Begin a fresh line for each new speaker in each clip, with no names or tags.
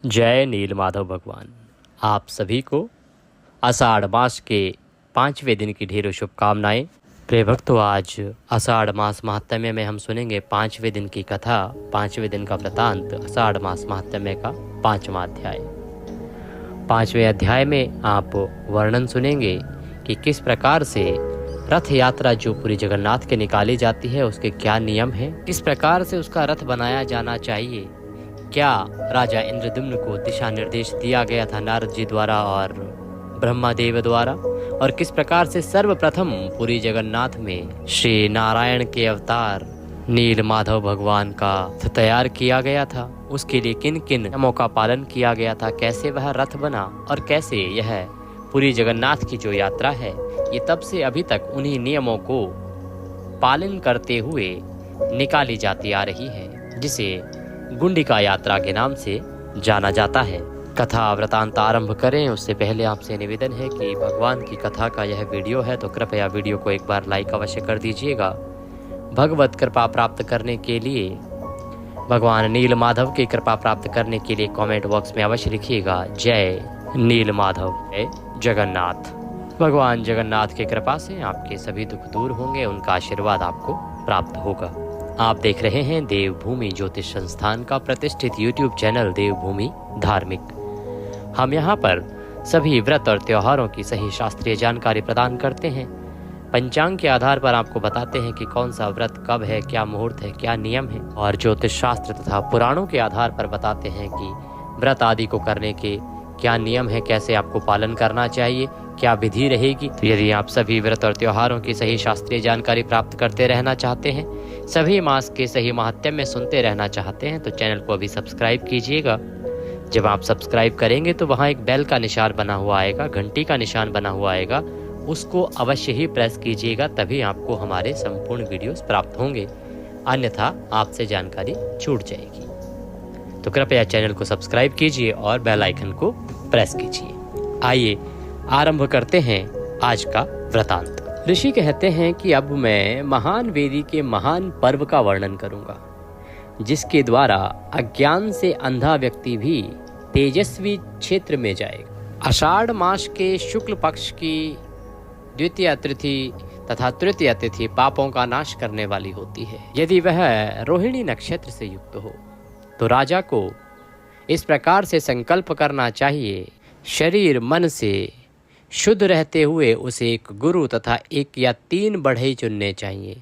जय नीलमाधव भगवान। आप सभी को आषाढ़ मास के 5वें दिन की ढेरों शुभकामनाएं। प्रिय भक्तों, आज आषाढ़ मास महात्म्य में हम सुनेंगे 5वें दिन की कथा, 5वें दिन का वृतांत, आषाढ़ मास महात्म्य का 5वां अध्याय। 5वें अध्याय में आप वर्णन सुनेंगे कि किस प्रकार से रथ यात्रा जो पूरी जगन्नाथ के निकाली जाती है उसके क्या नियम हैं, किस प्रकार से उसका रथ बनाया जाना चाहिए, क्या राजा इंद्रद्युम्न को दिशा निर्देश दिया गया था नारद जी द्वारा और ब्रह्मादेव द्वारा, और किस प्रकार से सर्वप्रथम पूरी जगन्नाथ में श्री नारायण के अवतार नीलमाधव भगवान का तैयार किया गया था, उसके लिए किन किन नियमों का पालन किया गया था, कैसे वह रथ बना और कैसे यह पूरी जगन्नाथ की जो यात्रा है ये तब से अभी तक उन्हीं नियमों को पालन करते हुए निकाली जाती आ रही है, जिसे गुंडिका यात्रा के नाम से जाना जाता है। कथा वृतांत आरंभ करें उससे पहले आपसे निवेदन है कि भगवान की कथा का यह वीडियो है तो कृपया वीडियो को एक बार लाइक अवश्य कर दीजिएगा। भगवत कृपा प्राप्त करने के लिए, भगवान नीलमाधव की कृपा प्राप्त करने के लिए कमेंट बॉक्स में अवश्य लिखिएगा जय नीलमाधव, जय जगन्नाथ। भगवान जगन्नाथ की कृपा से आपके सभी दुख दूर होंगे, उनका आशीर्वाद आपको प्राप्त होगा। आप देख रहे हैं देवभूमि ज्योतिष संस्थान का प्रतिष्ठित YouTube चैनल देवभूमि धार्मिक। हम यहाँ पर सभी व्रत और त्योहारों की सही शास्त्रीय जानकारी प्रदान करते हैं। पंचांग के आधार पर आपको बताते हैं कि कौन सा व्रत कब है, क्या मुहूर्त है, क्या नियम है, और ज्योतिष शास्त्र तथा पुराणों के आधार पर बताते हैं कि व्रत आदि को करने के क्या नियम है, कैसे आपको पालन करना चाहिए, क्या विधि रहेगी। तो यदि आप सभी व्रत और त्योहारों की सही शास्त्रीय जानकारी प्राप्त करते रहना चाहते हैं, सभी मास के सही महात्म्य में सुनते रहना चाहते हैं, तो चैनल को अभी सब्सक्राइब कीजिएगा। जब आप सब्सक्राइब करेंगे तो वहाँ एक बेल का निशान बना हुआ आएगा, घंटी का निशान बना हुआ आएगा, उसको अवश्य ही प्रेस कीजिएगा, तभी आपको हमारे संपूर्ण वीडियोस प्राप्त होंगे, अन्यथा आपसे जानकारी छूट जाएगी। तो कृपया चैनल को सब्सक्राइब कीजिए और बेल आइकन को प्रेस कीजिए। आइए आरंभ करते हैं आज का वृतांत। ऋषि कहते हैं कि अब मैं महान वेदी के महान पर्व का वर्णन करूंगा, जिसके द्वारा अज्ञान से अंधा व्यक्ति भी तेजस्वी क्षेत्र में जाएगा। आषाढ़ मास के शुक्ल पक्ष की द्वितीय तिथि तथा तृतीय तिथि पापों का नाश करने वाली होती है। यदि वह रोहिणी नक्षत्र से युक्त हो तो राजा को इस प्रकार से संकल्प करना चाहिए, शरीर मन से शुद्ध रहते हुए उसे एक गुरु तथा 1 या 3 बढ़ई चुनने चाहिए,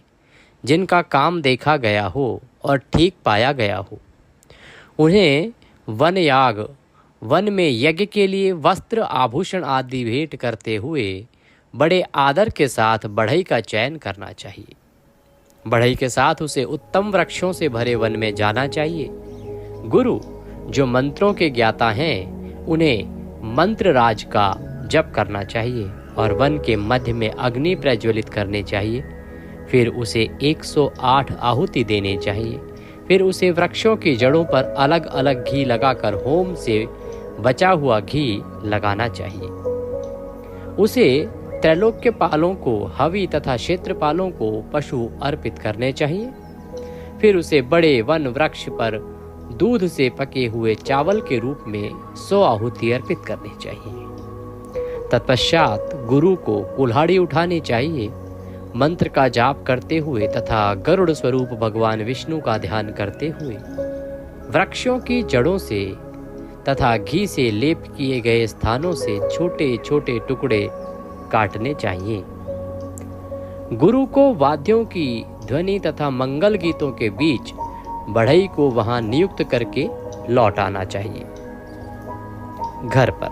जिनका काम देखा गया हो और ठीक पाया गया हो। उन्हें वन में यज्ञ के लिए वस्त्र आभूषण आदि भेंट करते हुए बड़े आदर के साथ बढ़ई का चयन करना चाहिए। बढ़ई के साथ उसे उत्तम वृक्षों से भरे वन में जाना चाहिए। गुरु जो मंत्रों के ज्ञाता हैं उन्हें मंत्र राज का जप करना चाहिए और वन के मध्य में अग्नि प्रज्वलित करनी चाहिए। फिर उसे 108 आहुति देने चाहिए। फिर उसे वृक्षों की जड़ों पर अलग अलग घी लगाकर होम से बचा हुआ घी लगाना चाहिए। उसे त्रैलोक्य पालों को हवि तथा क्षेत्रपालों को पशु अर्पित करने चाहिए। फिर उसे बड़े वन वृक्ष पर दूध से पके हुए चावल के रूप में 100 आहुति अर्पित करनी चाहिए। तत्पश्चात गुरु को कुल्हाड़ी उठानी चाहिए, मंत्र का जाप करते हुए तथा गरुड़ स्वरूप भगवान विष्णु का ध्यान करते हुए वृक्षों की जड़ों से तथा घी से लेप किए गए स्थानों से छोटे छोटे टुकड़े काटने चाहिए। गुरु को वाद्यों की ध्वनि तथा मंगल गीतों के बीच बढ़ई को वहां नियुक्त करके लौट आना चाहिए घर पर,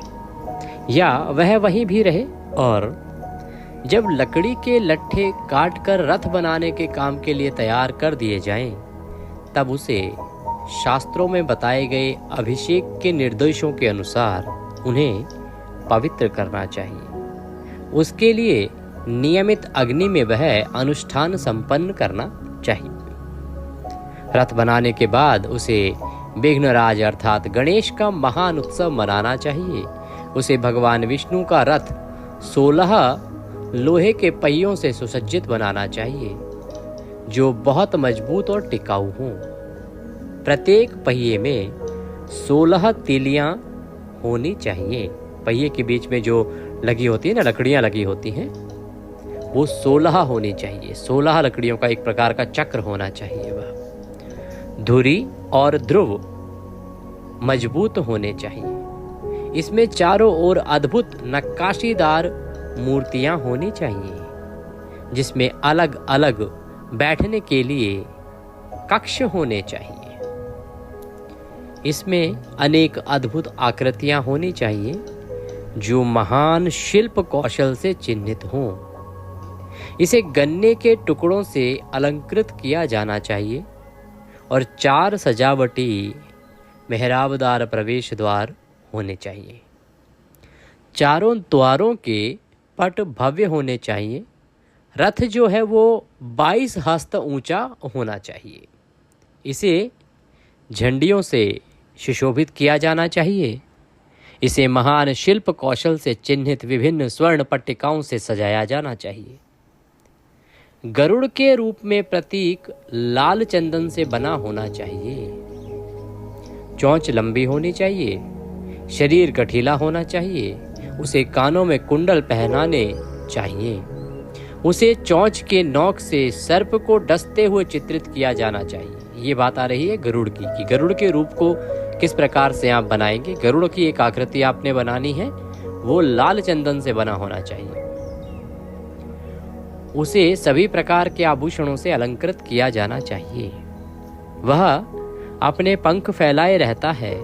या वह वहीं भी रहे। और जब लकड़ी के लट्ठे काटकर रथ बनाने के काम के लिए तैयार कर दिए जाएं, तब उसे शास्त्रों में बताए गए अभिषेक के निर्देशों के अनुसार उन्हें पवित्र करना चाहिए। उसके लिए नियमित अग्नि में वह अनुष्ठान संपन्न करना चाहिए। रथ बनाने के बाद उसे विघ्नराज अर्थात गणेश का महान उत्सव मनाना चाहिए। उसे भगवान विष्णु का रथ 16 लोहे के पहियों से सुसज्जित बनाना चाहिए, जो बहुत मजबूत और टिकाऊ हों। प्रत्येक पहिए में 16 तीलियां होनी चाहिए। पहिए के बीच में जो लगी होती है ना, लकड़ियां लगी होती हैं, वो 16 होनी चाहिए। 16 लकड़ियों का एक प्रकार का चक्र होना चाहिए। वह धुरी और ध्रुव मजबूत होने चाहिए। इसमें चारों ओर अद्भुत नक्काशीदार मूर्तियां होनी चाहिए, जिसमें अलग अलग बैठने के लिए कक्ष होने चाहिए। इसमें अनेक अद्भुत आकृतियां होनी चाहिए जो महान शिल्प कौशल से चिन्हित हों। इसे गन्ने के टुकड़ों से अलंकृत किया जाना चाहिए और 4 सजावटी मेहराबदार प्रवेश द्वार होने चाहिए। चारों द्वारों के पट भव्य होने चाहिए। रथ जो है वो 22 हस्त ऊंचा होना चाहिए। इसे झंडियों से सुशोभित किया जाना चाहिए। इसे महान शिल्प कौशल से चिन्हित विभिन्न स्वर्ण पट्टिकाओं से सजाया जाना चाहिए। गरुड़ के रूप में प्रतीक लाल चंदन से बना होना चाहिए। चोंच लंबी होनी चाहिए। शरीर गठीला होना चाहिए। उसे कानों में कुंडल पहनाने चाहिए। उसे चोंच के नोक से सर्प को डसते हुए चित्रित किया जाना चाहिए। ये बात आ रही है गरुड़ की, कि गरुड़ के रूप को किस प्रकार से आप बनाएंगे। गरुड़ की एक आकृति आपने बनानी है, वो लाल चंदन से बना होना चाहिए। उसे सभी प्रकार के आभूषणों से अलंकृत किया जाना चाहिए। वह अपने पंख फैलाए रहता है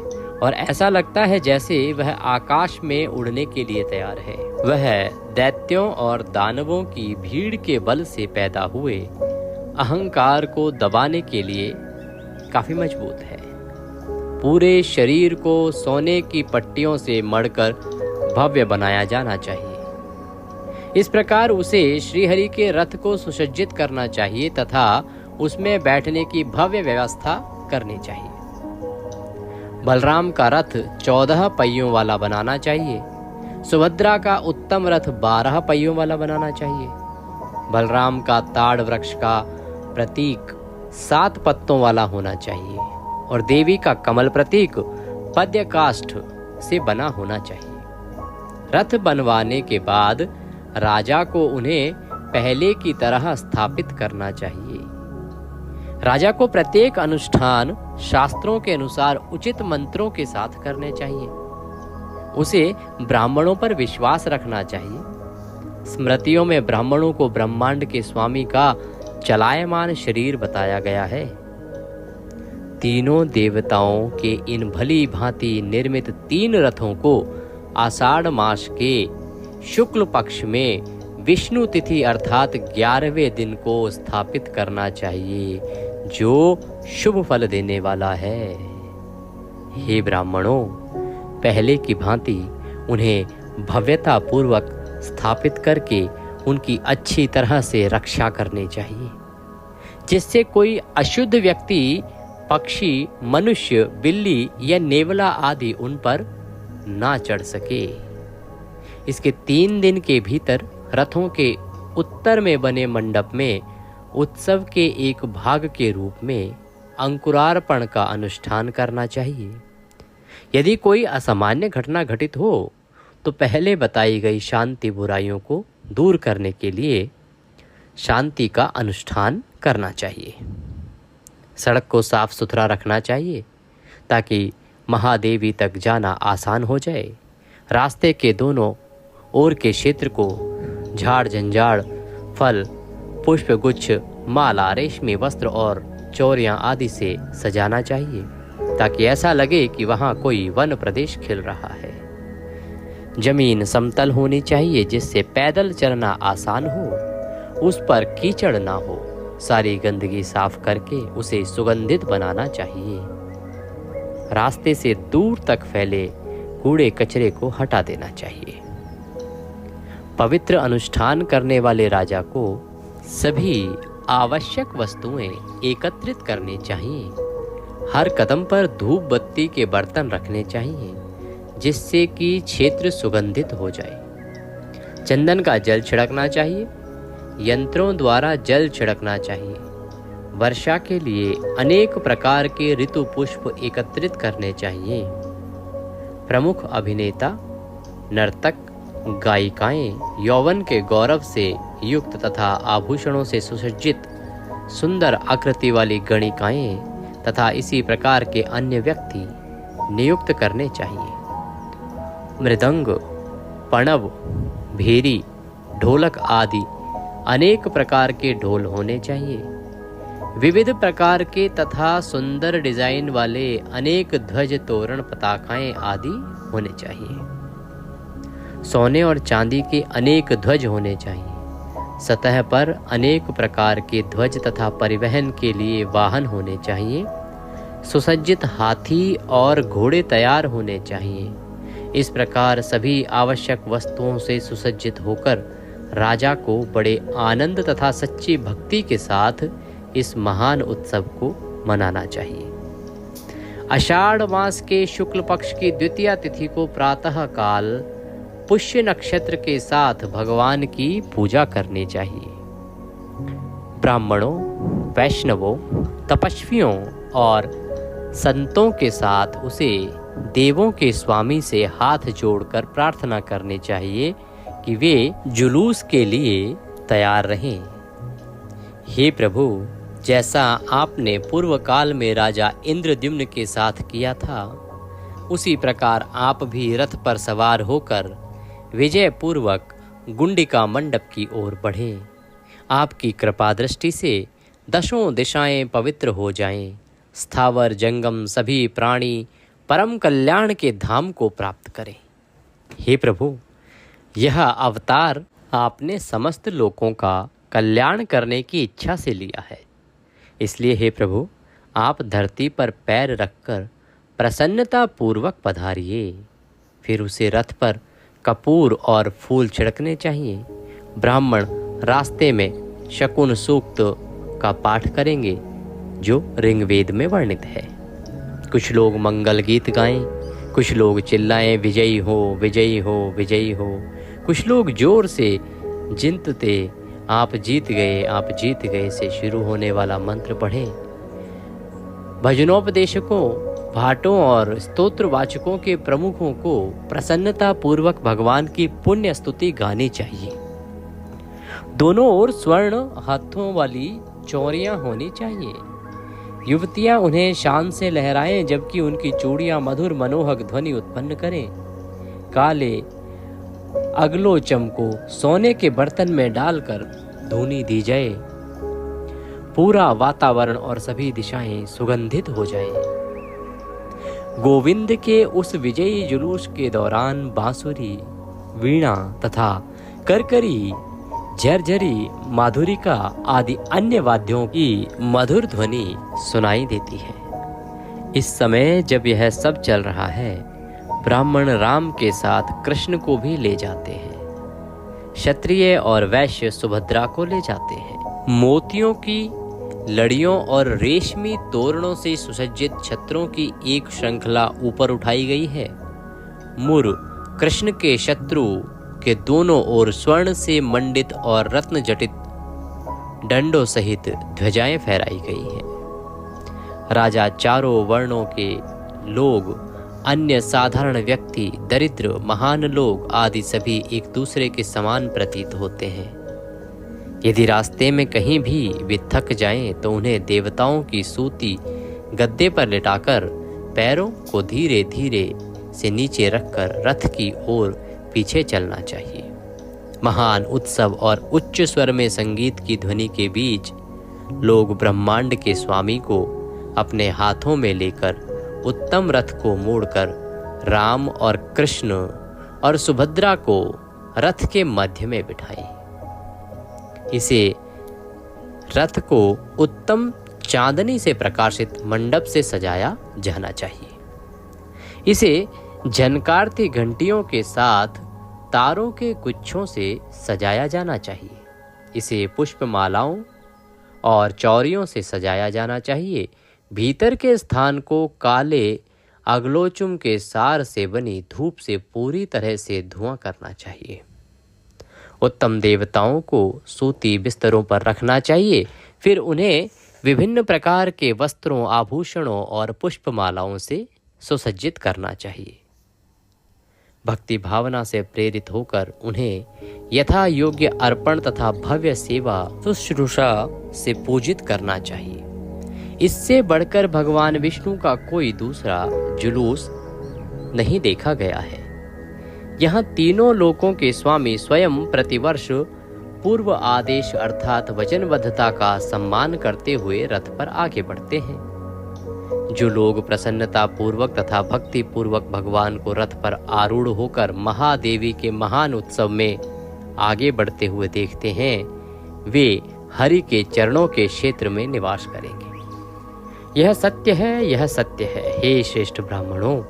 और ऐसा लगता है जैसे वह आकाश में उड़ने के लिए तैयार है। वह दैत्यों और दानवों की भीड़ के बल से पैदा हुए अहंकार को दबाने के लिए काफी मजबूत है। पूरे शरीर को सोने की पट्टियों से मढ़कर भव्य बनाया जाना चाहिए। इस प्रकार उसे श्रीहरि के रथ को सुसज्जित करना चाहिए तथा उसमें बैठने की भव्य व्यवस्था करनी चाहिए। बलराम का रथ 14 पहियों वाला बनाना चाहिए। सुभद्रा का उत्तम रथ 12 पहियों वाला बनाना चाहिए। बलराम का ताड़ वृक्ष का प्रतीक 7 पत्तों वाला होना चाहिए और देवी का कमल प्रतीक पद्य काष्ठ से बना होना चाहिए। रथ बनवाने के बाद राजा को उन्हें पहले की तरह स्थापित करना चाहिए। राजा को प्रत्येक अनुष्ठान शास्त्रों के अनुसार उचित मंत्रों के साथ करने चाहिए। उसे ब्राह्मणों पर विश्वास रखना चाहिए। स्मृतियों में ब्राह्मणों को ब्रह्मांड के स्वामी का चलायमान शरीर बताया गया है। तीनों देवताओं के इन भली भांति निर्मित 3 रथों को आषाढ़ मास के शुक्ल पक्ष में विष्णु तिथि अर्थात 11वें दिन को स्थापित करना चाहिए, जो शुभ फल देने वाला है। हे ब्राह्मणों, पहले की भांति उन्हें भव्यता पूर्वक स्थापित करके उनकी अच्छी तरह से रक्षा करनी चाहिए, जिससे कोई अशुद्ध व्यक्ति, पक्षी, मनुष्य, बिल्ली या नेवला आदि उन पर ना चढ़ सके। इसके 3 दिन के भीतर रथों के उत्तर में बने मंडप में उत्सव के एक भाग के रूप में अंकुरार्पण का अनुष्ठान करना चाहिए। यदि कोई असामान्य घटना घटित हो तो पहले बताई गई शांति बुराइयों को दूर करने के लिए शांति का अनुष्ठान करना चाहिए। सड़क को साफ सुथरा रखना चाहिए ताकि महादेवी तक जाना आसान हो जाए। रास्ते के दोनों ओर के क्षेत्र को झाड़ झंझाड़, फल, पुष्प गुच्छ, माला, रेशमी वस्त्र और चौरियां आदि से सजाना चाहिए ताकि ऐसा लगे कि वहां कोई वन प्रदेश खिल रहा है। जमीन समतल होनी चाहिए जिससे पैदल चलना आसान हो। उस पर कीचड़ ना हो। सारी गंदगी साफ करके उसे सुगंधित बनाना चाहिए। रास्ते से दूर तक फैले कूड़े कचरे को हटा देना चाहिए। पवित्र अनुष्ठान करने वाले राजा को सभी आवश्यक वस्तुएं एकत्रित करनी चाहिए। हर कदम पर धूप बत्ती के बर्तन रखने चाहिए जिससे कि क्षेत्र सुगंधित हो जाए। चंदन का जल छिड़कना चाहिए। यंत्रों द्वारा जल छिड़कना चाहिए। वर्षा के लिए अनेक प्रकार के ऋतु पुष्प एकत्रित करने चाहिए। प्रमुख अभिनेता, नर्तक, गायिकाएं यौवन के गौरव से युक्त तथा आभूषणों से सुसज्जित सुंदर आकृति वाली गणिकाएं तथा इसी प्रकार के अन्य व्यक्ति नियुक्त करने चाहिए। मृदंग, पणव, भेरी, ढोलक आदि अनेक प्रकार के ढोल होने चाहिए। विविध प्रकार के तथा सुंदर डिजाइन वाले अनेक ध्वज, तोरण, पताकाएं आदि होने चाहिए। सोने और चांदी के अनेक ध्वज होने चाहिए। सतह पर अनेक प्रकार के ध्वज तथा परिवहन के लिए वाहन होने चाहिए। सुसज्जित हाथी और घोड़े तैयार होने चाहिए। इस प्रकार सभी आवश्यक वस्तुओं से सुसज्जित होकर राजा को बड़े आनंद तथा सच्ची भक्ति के साथ इस महान उत्सव को मनाना चाहिए। आषाढ़ मास के शुक्ल पक्ष की द्वितीया तिथि को प्रातः काल पुष्य नक्षत्र के साथ भगवान की पूजा करनी चाहिए। ब्राह्मणों, वैष्णवों, तपस्वियों और संतों के साथ उसे देवों के स्वामी से हाथ जोड़कर प्रार्थना करनी चाहिए कि वे जुलूस के लिए तैयार रहें। हे प्रभु, जैसा आपने पूर्व काल में राजा इंद्रद्युम्न के साथ किया था, उसी प्रकार आप भी रथ पर सवार होकर विजय पूर्वक गुंडिका मंडप की ओर बढ़ें। आपकी कृपा दृष्टि से दशों दिशाएं पवित्र हो जाएं। स्थावर जंगम सभी प्राणी परम कल्याण के धाम को प्राप्त करें। हे प्रभु, यह अवतार आपने समस्त लोगों का कल्याण करने की इच्छा से लिया है। इसलिए हे प्रभु, आप धरती पर पैर रखकर प्रसन्नता पूर्वक पधारिए। फिर उसे रथ पर कपूर और फूल छिड़कने चाहिए। ब्राह्मण रास्ते में शकुन सूक्त का पाठ करेंगे जो ऋग्वेद में वर्णित है। कुछ लोग मंगल गीत गाएं, कुछ लोग चिल्लाएं विजयी हो, विजयी हो, विजयी हो। कुछ लोग जोर से जिंतते आप जीत गए, आप जीत गए से शुरू होने वाला मंत्र पढ़ें। भजनोपदेशकों, भाटों और स्तोत्रवाचकों के प्रमुखों को प्रसन्नता पूर्वक भगवान की पुण्य स्तुति गानी चाहिए। दोनों ओर स्वर्ण हाथों वाली चौरियां होनी चाहिए। युवतियां उन्हें शान से लहराएं, जबकि उनकी चूड़ियां मधुर मनोहक ध्वनि उत्पन्न करें। काले अगलोचम को सोने के बर्तन में डालकर धूनी दी जाए। पूरा वातावरण और सभी दिशाएं सुगंधित हो जाएं। गोविंद के उस विजयी जुलूस के दौरान बांसुरी, वीणा तथा करकरी, झरझरी, माधुरिका आदि अन्य वाद्यों की मधुर ध्वनि सुनाई देती है। इस समय जब यह सब चल रहा है, ब्राह्मण राम के साथ कृष्ण को भी ले जाते हैं। क्षत्रिय और वैश्य सुभद्रा को ले जाते हैं। मोतियों की लड़ियों और रेशमी तोरणों से सुसज्जित छत्रों की एक श्रृंखला ऊपर उठाई गई है। मुर कृष्ण के शत्रु के दोनों ओर स्वर्ण से मंडित और रत्न जटित डंडों सहित ध्वजाएं फहराई गई हैं। राजा, चारों वर्णों के लोग, अन्य साधारण व्यक्ति, दरिद्र, महान लोग आदि सभी एक दूसरे के समान प्रतीत होते हैं। यदि रास्ते में कहीं भी वे थक जाएं तो उन्हें देवताओं की सूती गद्दे पर लिटाकर पैरों को धीरे धीरे से नीचे रखकर रथ की ओर पीछे चलना चाहिए। महान उत्सव और उच्च स्वर में संगीत की ध्वनि के बीच लोग ब्रह्मांड के स्वामी को अपने हाथों में लेकर उत्तम रथ को मोड़कर राम और कृष्ण और सुभद्रा को रथ के मध्य में बिठाई। इसे रथ को उत्तम चांदनी से प्रकाशित मंडप से सजाया जाना चाहिए। इसे झनकारती घंटियों के साथ तारों के गुच्छों से सजाया जाना चाहिए। इसे पुष्पमालाओं और चौरियों से सजाया जाना चाहिए। भीतर के स्थान को काले अगलोचुम के सार से बनी धूप से पूरी तरह से धुआं करना चाहिए। उत्तम देवताओं को सूती बिस्तरों पर रखना चाहिए। फिर उन्हें विभिन्न प्रकार के वस्त्रों, आभूषणों और पुष्पमालाओं से सुसज्जित करना चाहिए। भक्ति भावना से प्रेरित होकर उन्हें यथा योग्य अर्पण तथा भव्य सेवा शुश्रूषा से पूजित करना चाहिए। इससे बढ़कर भगवान विष्णु का कोई दूसरा जुलूस नहीं देखा गया है। यहाँ तीनों लोकों के स्वामी स्वयं प्रतिवर्ष पूर्व आदेश अर्थात वचनबद्धता का सम्मान करते हुए रथ पर आगे बढ़ते हैं। जो लोग प्रसन्नता पूर्वक तथा भक्ति पूर्वक भगवान को रथ पर आरूढ़ होकर महादेवी के महान उत्सव में आगे बढ़ते हुए देखते हैं, वे हरि के चरणों के क्षेत्र में निवास करेंगे। यह सत्य है, यह सत्य है। हे श्रेष्ठ ब्राह्मणों,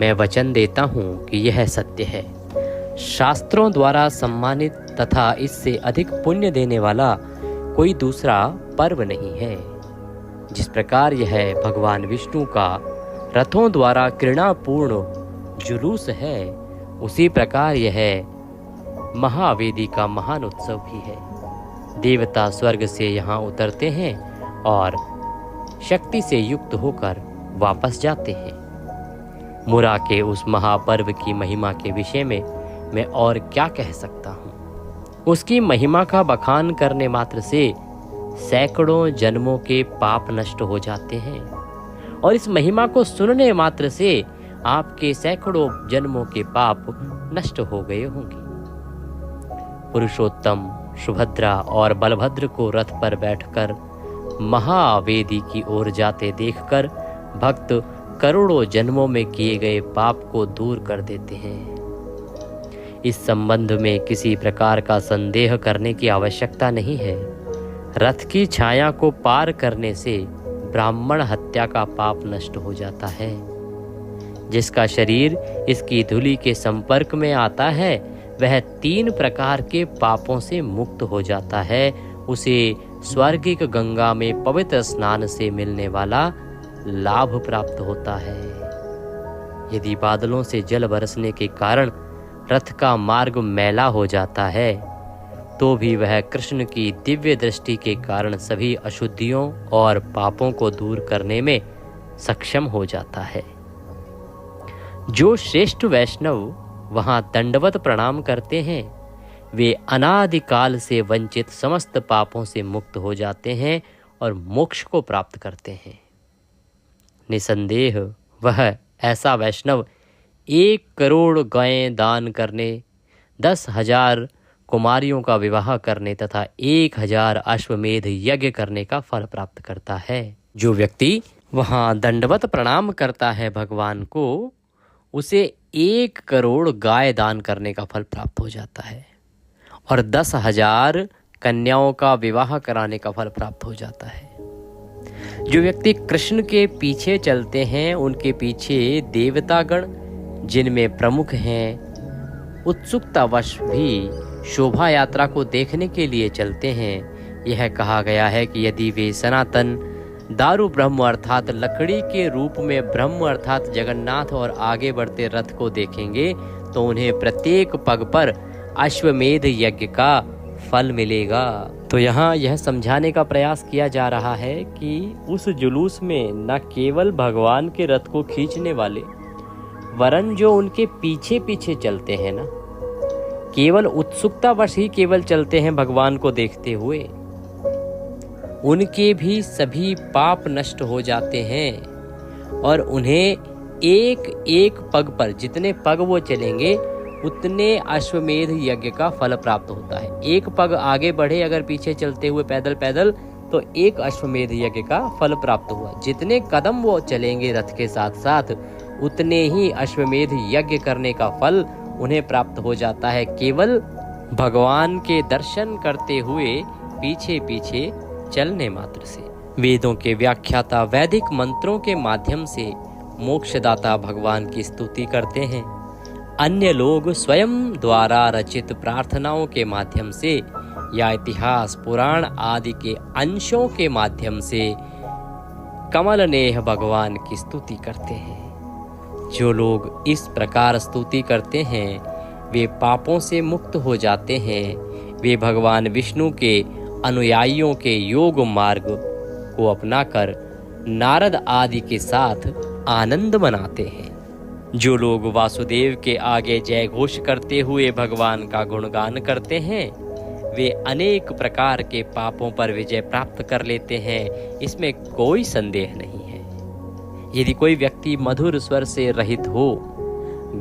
मैं वचन देता हूँ कि यह सत्य है। शास्त्रों द्वारा सम्मानित तथा इससे अधिक पुण्य देने वाला कोई दूसरा पर्व नहीं है। जिस प्रकार यह भगवान विष्णु का रथों द्वारा घृणापूर्ण जुलूस है, उसी प्रकार यह महावेदी का महान उत्सव भी है। देवता स्वर्ग से यहाँ उतरते हैं और शक्ति से युक्त होकर वापस जाते हैं। मुरा के उस महापर्व की महिमा के विषय में मैं और क्या कह सकता हूँ। उसकी महिमा का बखान करने मात्र से सैकड़ों जन्मों के पाप नष्ट हो जाते हैं और इस महिमा को सुनने मात्र से आपके सैकड़ों जन्मों के पाप नष्ट हो गए होंगे। पुरुषोत्तम सुभद्रा और बलभद्र को रथ पर बैठकर महावेदी की ओर जाते देखकर भक्त करोड़ों जन्मों में किए गए पाप को दूर कर देते हैं। इस संबंध में किसी प्रकार का संदेह करने की आवश्यकता नहीं है। रथ की छाया को पार करने से ब्राह्मण हत्या का पाप नष्ट हो जाता है। जिसका शरीर इसकी धूलि के संपर्क में आता है, वह 3 प्रकार के पापों से मुक्त हो जाता है। उसे स्वर्गिक गंगा में पवित्र स्नान से मिलने वाला लाभ प्राप्त होता है। यदि बादलों से जल बरसने के कारण रथ का मार्ग मैला हो जाता है, तो भी वह कृष्ण की दिव्य दृष्टि के कारण सभी अशुद्धियों और पापों को दूर करने में सक्षम हो जाता है। जो श्रेष्ठ वैष्णव वहां दंडवत प्रणाम करते हैं, वे अनादिकाल से वंचित समस्त पापों से मुक्त हो जाते हैं और मोक्ष को प्राप्त करते हैं। निसंदेह वह ऐसा वैष्णव 1 करोड़ गायें दान करने, 10,000 कुमारियों का विवाह करने तथा 1000 अश्वमेध यज्ञ करने का फल प्राप्त करता है। जो व्यक्ति वहां दंडवत प्रणाम करता है भगवान को, उसे 1 करोड़ गाय दान करने का फल प्राप्त हो जाता है और 10,000 कन्याओं का विवाह कराने का फल प्राप्त हो जाता है। जो व्यक्ति कृष्ण के पीछे चलते हैं, उनके पीछे देवतागण, जिनमें प्रमुख हैं, उत्सुकतावश भी शोभा यात्रा को देखने के लिए चलते हैं। यह कहा गया है कि यदि वे सनातन दारु ब्रह्म अर्थात लकड़ी के रूप में ब्रह्म अर्थात जगन्नाथ और आगे बढ़ते रथ को देखेंगे, तो उन्हें प्रत्येक पग पर अश्वमेध यज्ञ का फल मिलेगा। तो यहाँ यह समझाने का प्रयास किया जा रहा है कि उस जुलूस में न केवल भगवान के रथ को खींचने वाले, वरन जो उनके पीछे पीछे चलते हैं ना, केवल उत्सुकतावश ही केवल चलते हैं भगवान को देखते हुए, उनके भी सभी पाप नष्ट हो जाते हैं और उन्हें 1-1 पग पर, जितने पग वो चलेंगे उतने अश्वमेध यज्ञ का फल प्राप्त होता है। 1 पग आगे बढ़े अगर पीछे चलते हुए पैदल पैदल, तो 1 अश्वमेध यज्ञ का फल प्राप्त हुआ। जितने कदम वो चलेंगे रथ के साथ साथ, उतने ही अश्वमेध यज्ञ करने का फल उन्हें प्राप्त हो जाता है, केवल भगवान के दर्शन करते हुए पीछे पीछे चलने मात्र से। वेदों के व्याख्याता वैदिक मंत्रों के माध्यम से मोक्षदाता भगवान की स्तुति करते हैं। अन्य लोग स्वयं द्वारा रचित प्रार्थनाओं के माध्यम से या इतिहास, पुराण आदि के अंशों के माध्यम से कमलनेह भगवान की स्तुति करते हैं। जो लोग इस प्रकार स्तुति करते हैं, वे पापों से मुक्त हो जाते हैं। वे भगवान विष्णु के अनुयायियों के योग मार्ग को अपनाकर नारद आदि के साथ आनंद मनाते हैं। जो लोग वासुदेव के आगे जय घोष करते हुए भगवान का गुणगान करते हैं वे अनेक प्रकार के पापों पर विजय प्राप्त कर लेते हैं, इसमें कोई संदेह नहीं है। यदि कोई व्यक्ति मधुर स्वर से रहित हो,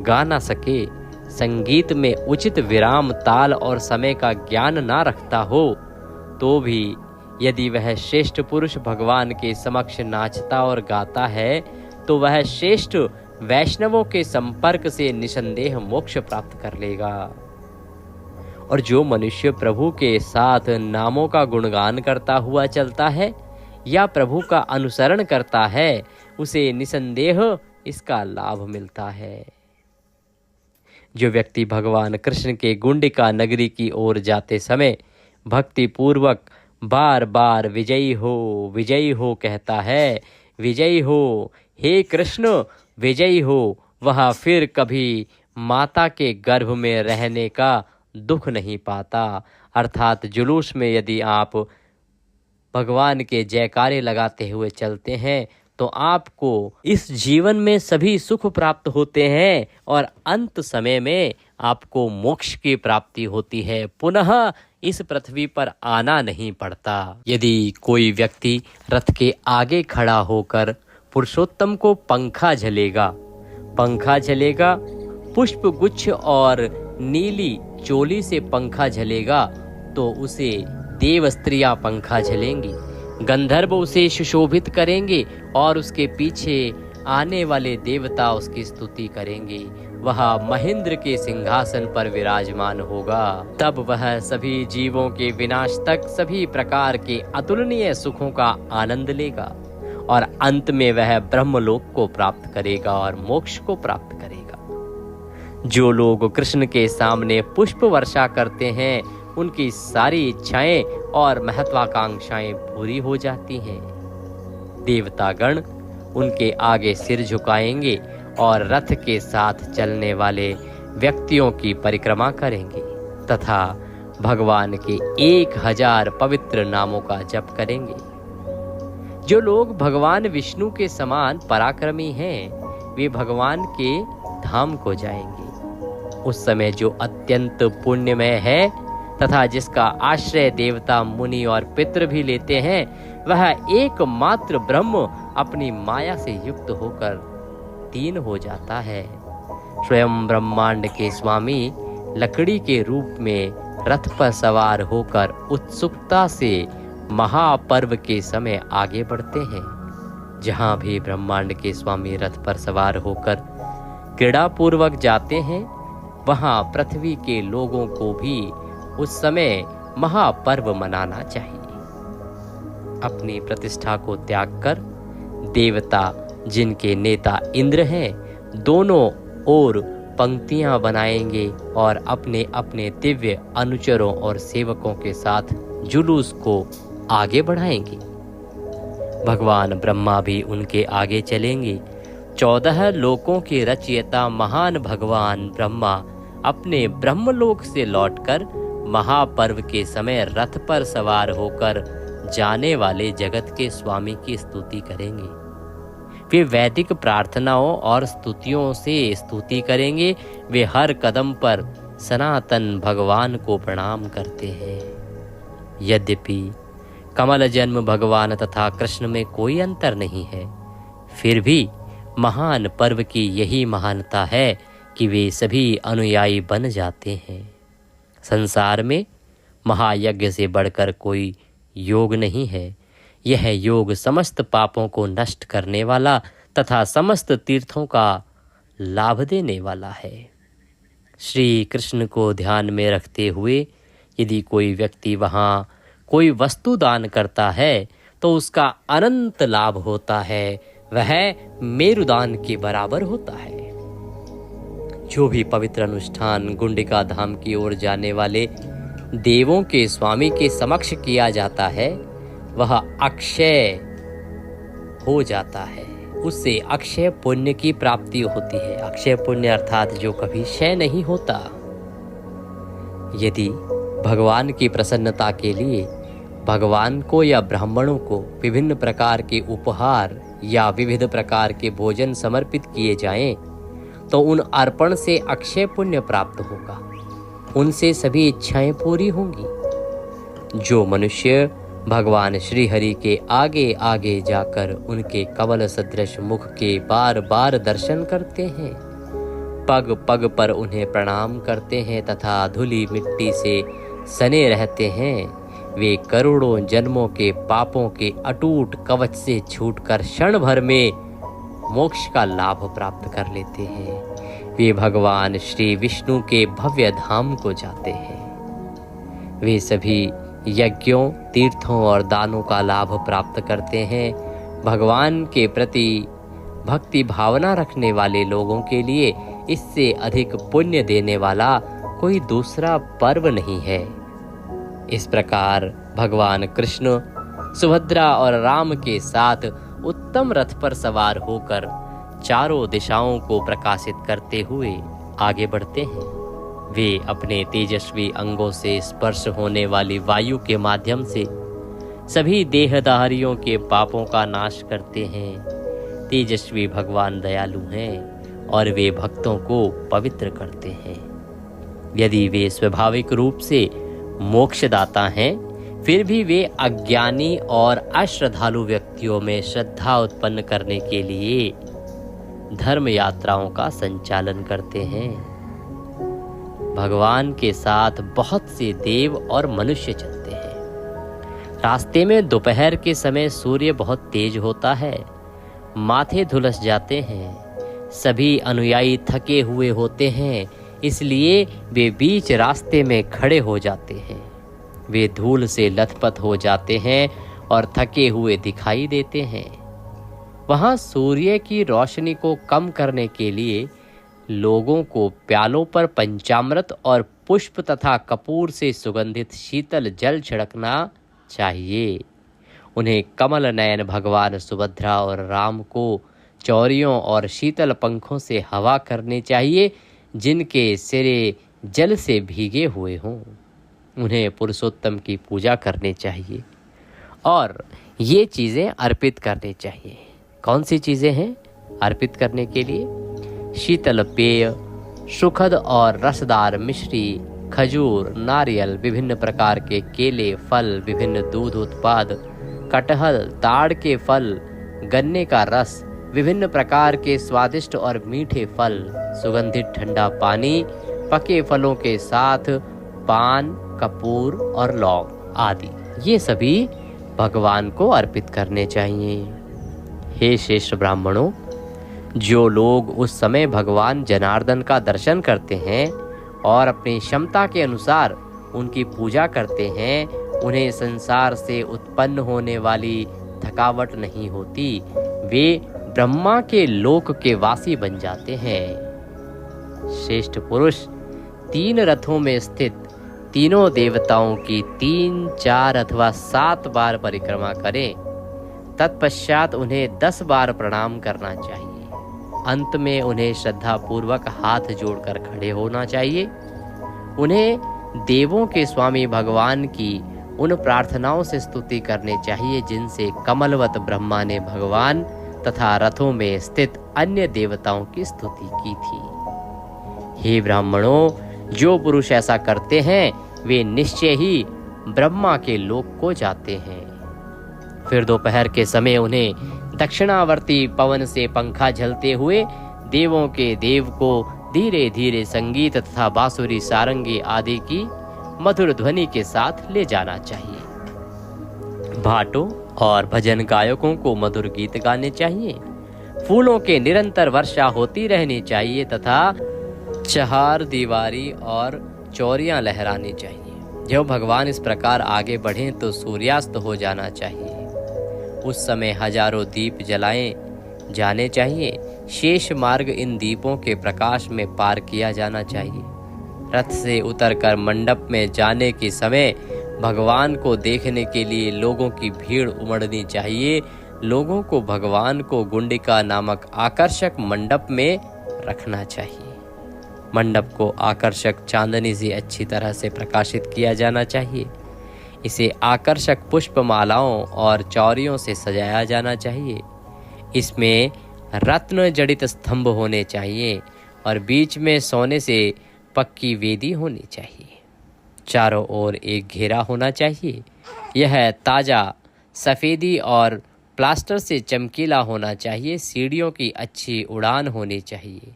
गा ना सके, संगीत में उचित विराम, ताल और समय का ज्ञान ना रखता हो, तो भी यदि वह श्रेष्ठ पुरुष भगवान के समक्ष नाचता और गाता है तो वह श्रेष्ठ वैष्णवों के संपर्क से निसंदेह मोक्ष प्राप्त कर लेगा। और जो मनुष्य प्रभु के साथ नामों का गुणगान करता हुआ चलता है या प्रभु का अनुसरण करता है उसे निसंदेह इसका लाभ मिलता है। जो व्यक्ति भगवान कृष्ण के गुंडिका नगरी की ओर जाते समय भक्ति पूर्वक बार बार विजयी हो कहता है, विजयी हो हे कृष्ण, विजयी हो, वह फिर कभी माता के गर्भ में रहने का दुख नहीं पाता। अर्थात जुलूस में यदि आप भगवान के जयकारे लगाते हुए चलते हैं तो आपको इस जीवन में सभी सुख प्राप्त होते हैं और अंत समय में आपको मोक्ष की प्राप्ति होती है, पुनः इस पृथ्वी पर आना नहीं पड़ता। यदि कोई व्यक्ति रथ के आगे खड़ा होकर पुरुषोत्तम को पंखा झलेगा, पुष्प गुच्छ और नीली चोली से पंखा झलेगा तो उसे देव स्त्रियां पंखा झलेंगी, गंधर्व उसे सुशोभित करेंगे और उसके पीछे आने वाले देवता उसकी स्तुति करेंगे। वह महेंद्र के सिंहासन पर विराजमान होगा। तब वह सभी जीवों के विनाश तक सभी प्रकार के अतुलनीय सुखों का आनंद लेगा और अंत में वह ब्रह्मलोक को प्राप्त करेगा और मोक्ष को प्राप्त करेगा। जो लोग कृष्ण के सामने पुष्प वर्षा करते हैं उनकी सारी इच्छाएं और महत्वाकांक्षाएं पूरी हो जाती हैं। देवतागण उनके आगे सिर झुकाएंगे और रथ के साथ चलने वाले व्यक्तियों की परिक्रमा करेंगे तथा भगवान के 1000 पवित्र नामों का जप करेंगे। जो लोग भगवान विष्णु के समान पराक्रमी हैं वे भगवान के धाम को जाएंगे। उस समय जो अत्यंत पुण्यमय है तथा जिसका आश्रय देवता, मुनि और पितृ भी लेते हैं, वह एकमात्र ब्रह्म अपनी माया से युक्त होकर तीन हो जाता है। स्वयं ब्रह्मांड के स्वामी लकड़ी के रूप में रथ पर सवार होकर उत्सुकता से महापर्व के समय आगे बढ़ते हैं। जहाँ भी ब्रह्मांड के स्वामी रथ पर सवार होकर क्रीड़ा पूर्वक जाते हैं, वहाँ पृथ्वी के लोगों को भी उस समय महापर्व मनाना चाहिए। अपनी प्रतिष्ठा को त्याग कर देवता, जिनके नेता इंद्र हैं, दोनों ओर पंक्तियां बनाएंगे और अपने अपने दिव्य अनुचरों और सेवकों के साथ जुलूस को आगे बढ़ाएंगे। भगवान ब्रह्मा भी उनके आगे चलेंगे। 14 लोकों के रचयिता महान भगवान ब्रह्मा अपने ब्रह्मलोक से लौटकर महापर्व के समय रथ पर सवार होकर जाने वाले जगत के स्वामी की स्तुति करेंगे। वे वैदिक प्रार्थनाओं और स्तुतियों से स्तुति करेंगे। वे हर कदम पर सनातन भगवान को प्रणाम करते हैं। यद्यपि कमल जन्म भगवान तथा कृष्ण में कोई अंतर नहीं है, फिर भी महान पर्व की यही महानता है कि वे सभी अनुयायी बन जाते हैं। संसार में महायज्ञ से बढ़कर कोई योग नहीं है। यह योग समस्त पापों को नष्ट करने वाला तथा समस्त तीर्थों का लाभ देने वाला है। श्री कृष्ण को ध्यान में रखते हुए यदि कोई व्यक्ति वहाँ कोई वस्तु दान करता है तो उसका अनंत लाभ होता है, वह मेरुदान के बराबर होता है। जो भी पवित्र अनुष्ठान गुंडिका धाम की ओर जाने वाले देवों के स्वामी के समक्ष किया जाता है वह अक्षय हो जाता है। उससे अक्षय पुण्य की प्राप्ति होती है। अक्षय पुण्य अर्थात जो कभी क्षय नहीं होता। यदि भगवान की प्रसन्नता के लिए भगवान को या ब्राह्मणों को विभिन्न प्रकार के उपहार या विविध प्रकार के भोजन समर्पित किए जाएं, तो उन अर्पण से अक्षय पुण्य प्राप्त होगा। उनसे सभी इच्छाएं पूरी होंगी। जो मनुष्य भगवान श्री हरि के आगे आगे जाकर उनके कमल सदृश मुख के बार बार दर्शन करते हैं, पग पग पर उन्हें प्रणाम करते हैं तथा धूली मिट्टी से सने रहते हैं, वे करोड़ों जन्मों के पापों के अटूट कवच से छूटकर क्षण भर में मोक्ष का लाभ प्राप्त कर लेते हैं। वे भगवान श्री विष्णु के भव्य धाम को जाते हैं। वे सभी यज्ञों, तीर्थों और दानों का लाभ प्राप्त करते हैं। भगवान के प्रति भक्ति भावना रखने वाले लोगों के लिए इससे अधिक पुण्य देने वाला कोई दूसरा पर्व नहीं है। इस प्रकार भगवान कृष्ण सुभद्रा और राम के साथ उत्तम रथ पर सवार होकर चारों दिशाओं को प्रकाशित करते हुए आगे बढ़ते हैं। वे अपने तेजस्वी अंगों से स्पर्श होने वाली वायु के माध्यम से सभी देहधारियों के पापों का नाश करते हैं। तेजस्वी भगवान दयालु हैं और वे भक्तों को पवित्र करते हैं। यदि वे स्वाभाविक रूप से मोक्षदाता हैं, फिर भी वे अज्ञानी और अश्रद्धालु व्यक्तियों में श्रद्धा उत्पन्न करने के लिए धर्म यात्राओं का संचालन करते हैं। भगवान के साथ बहुत से देव और मनुष्य चलते हैं। रास्ते में दोपहर के समय सूर्य बहुत तेज होता है, माथे झुलस जाते हैं। सभी अनुयायी थके हुए होते हैं, इसलिए वे बीच रास्ते में खड़े हो जाते हैं। वे धूल से लथपथ हो जाते हैं और थके हुए दिखाई देते हैं। वहां सूर्य की रोशनी को कम करने के लिए लोगों को प्यालों पर पंचामृत और पुष्प तथा कपूर से सुगंधित शीतल जल छिड़कना चाहिए। उन्हें कमल नयन भगवान सुभद्रा और राम को चौरियों और शीतल पंखों से हवा करनी चाहिए, जिनके सिरे जल से भीगे हुए हों। उन्हें पुरुषोत्तम की पूजा करनी चाहिए और ये चीज़ें अर्पित करनी चाहिए। कौन सी चीज़ें हैं अर्पित करने के लिए? शीतल पेय, सुखद और रसदार मिश्री, खजूर, नारियल, विभिन्न प्रकार के केले, फल, विभिन्न दूध उत्पाद, कटहल, ताड़ के फल, गन्ने का रस, विभिन्न प्रकार के स्वादिष्ट और मीठे फल, सुगंधित ठंडा पानी, पके फलों के साथ पान, कपूर और लौंग आदि, ये सभी भगवान को अर्पित करने चाहिए। हे श्रेष्ठ ब्राह्मणों, जो लोग उस समय भगवान जनार्दन का दर्शन करते हैं और अपनी क्षमता के अनुसार उनकी पूजा करते हैं, उन्हें संसार से उत्पन्न होने वाली थकावट नहीं होती। वे ब्रह्मा के लोक के वासी बन जाते हैं। श्रेष्ठ पुरुष 3 रथों में स्थित तीनों देवताओं की 3, 4 अथवा 7 बार परिक्रमा करें। तत्पश्चात उन्हें 10 बार प्रणाम करना चाहिए। अंत में उन्हें श्रद्धापूर्वक हाथ जोड़कर खड़े होना चाहिए। उन्हें देवों के स्वामी भगवान की उन प्रार्थनाओं से स्तुति करनी चाहिए जिनसे कमलवत ब्रह्मा ने भगवान तथा रथों में स्थित अन्य देवताओं की स्तुति की थी। हे ब्राह्मणों, जो पुरुष ऐसा करते हैं वे निश्चय ही ब्रह्मा के लोक को जाते हैं। फिर दोपहर के समय उन्हें दक्षिणावर्ती पवन से पंखा झलते हुए देवों के देव को धीरे धीरे संगीत तथा बांसुरी, सारंगी आदि की मधुर ध्वनि के साथ ले जाना चाहिए। भाटों और भजन गायकों को मधुर गीत गाने चाहिए। फूलों के निरंतर वर्षा होती रहनी चाहिए तथा चहार, दीवारी और चौरियां लहरानी चाहिए। जब भगवान इस प्रकार आगे बढ़ें तो सूर्यास्त हो जाना चाहिए। उस समय हजारों दीप जलाए जाने चाहिए। शेष मार्ग इन दीपों के प्रकाश में पार किया जाना चाहिए। रथ से उतरकर मंडप में जाने के समय भगवान को देखने के लिए लोगों की भीड़ उमड़नी चाहिए। लोगों को भगवान को गुंडिका नामक आकर्षक मंडप में रखना चाहिए। मंडप को आकर्षक चांदनी से अच्छी तरह से प्रकाशित किया जाना चाहिए। इसे आकर्षक पुष्पमालाओं और चौरियों से सजाया जाना चाहिए। इसमें रत्न जड़ित स्तंभ होने चाहिए और बीच में सोने से पक्की वेदी होनी चाहिए। चारों ओर एक घेरा होना चाहिए। यह ताज़ा सफ़ेदी और प्लास्टर से चमकीला होना चाहिए। सीढ़ियों की अच्छी उड़ान होनी चाहिए।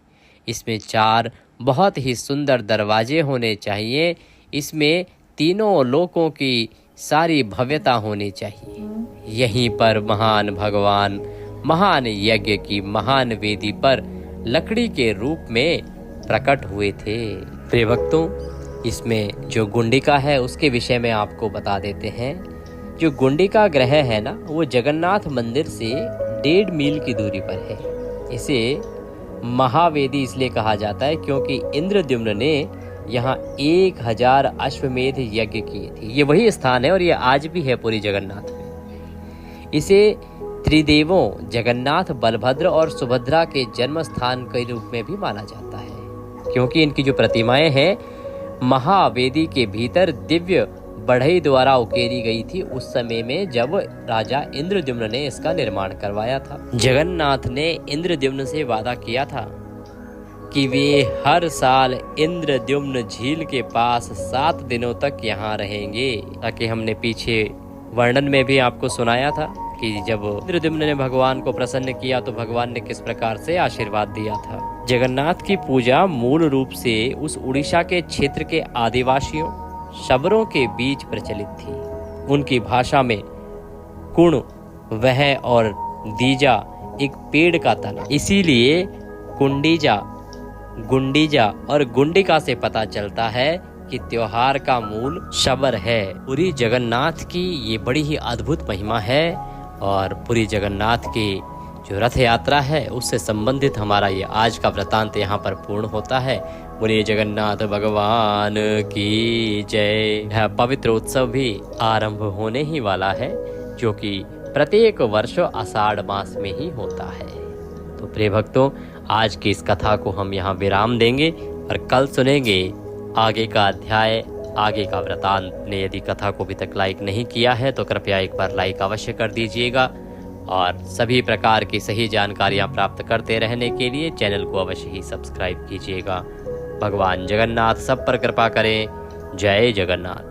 इसमें 4 बहुत ही सुंदर दरवाजे होने चाहिए। इसमें तीनों लोकों की सारी भव्यता होनी चाहिए। यहीं पर महान भगवान महान यज्ञ की महान वेदी पर लकड़ी के रूप में प्रकट हुए थे। प्रिय भक्तों, इसमें जो गुंडिका है उसके विषय में आपको बता देते हैं। जो गुंडिका ग्रह है ना, वो जगन्नाथ मंदिर से 1.5 मील की दूरी पर है। इसे महावेदी इसलिए कहा जाता है क्योंकि इंद्रद्युम्न ने यहाँ 1000 अश्वमेध यज्ञ किए थे। ये वही स्थान है और ये आज भी है पूरी जगन्नाथ में। इसे त्रिदेवों जगन्नाथ, बलभद्र और सुभद्रा के जन्म स्थान के रूप में भी माना जाता है, क्योंकि इनकी जो प्रतिमाएं हैं महावेदी के भीतर दिव्य बढ़ई द्वारा उकेरी गई थी उस समय में जब राजा इंद्रद्युम्न ने इसका निर्माण करवाया था। जगन्नाथ ने इंद्रद्युम्न से वादा किया था कि वे हर साल इंद्रद्युम्न झील के पास 7 दिनों तक यहाँ रहेंगे। ताकि हमने पीछे वर्णन में भी आपको सुनाया था कि जब इंद्रद्युम्न ने भगवान को प्रसन्न किया तो भगवान ने किस प्रकार से आशीर्वाद दिया था। जगन्नाथ की पूजा मूल रूप से उस उड़ीसा के क्षेत्र के आदिवासियों शबरों के बीच प्रचलित थी। उनकी भाषा में कुण, वह और दीजा एक पेड़ का तना, इसीलिए कुंडीजा, गुंडीजा और गुंडिका से पता चलता है कि त्योहार का मूल शबर है। पूरी जगन्नाथ की ये बड़ी ही अद्भुत महिमा है और पूरी जगन्नाथ की जो रथ यात्रा है उससे संबंधित हमारा ये आज का वृतांत यहाँ पर पूर्ण होता है। बोलिए जगन्नाथ भगवान की जय। यह पवित्र उत्सव भी आरंभ होने ही वाला है, जो कि प्रत्येक वर्ष आषाढ़ मास में ही होता है। तो प्रिय भक्तों, आज की इस कथा को हम यहाँ विराम देंगे और कल सुनेंगे आगे का अध्याय, आगे का वृतांत। ने यदि कथा को अभी तक लाइक नहीं किया है तो कृपया एक बार लाइक अवश्य कर दीजिएगा और सभी प्रकार की सही जानकारियाँ प्राप्त करते रहने के लिए चैनल को अवश्य ही सब्सक्राइब कीजिएगा। भगवान जगन्नाथ सब पर कृपा करें। जय जगन्नाथ।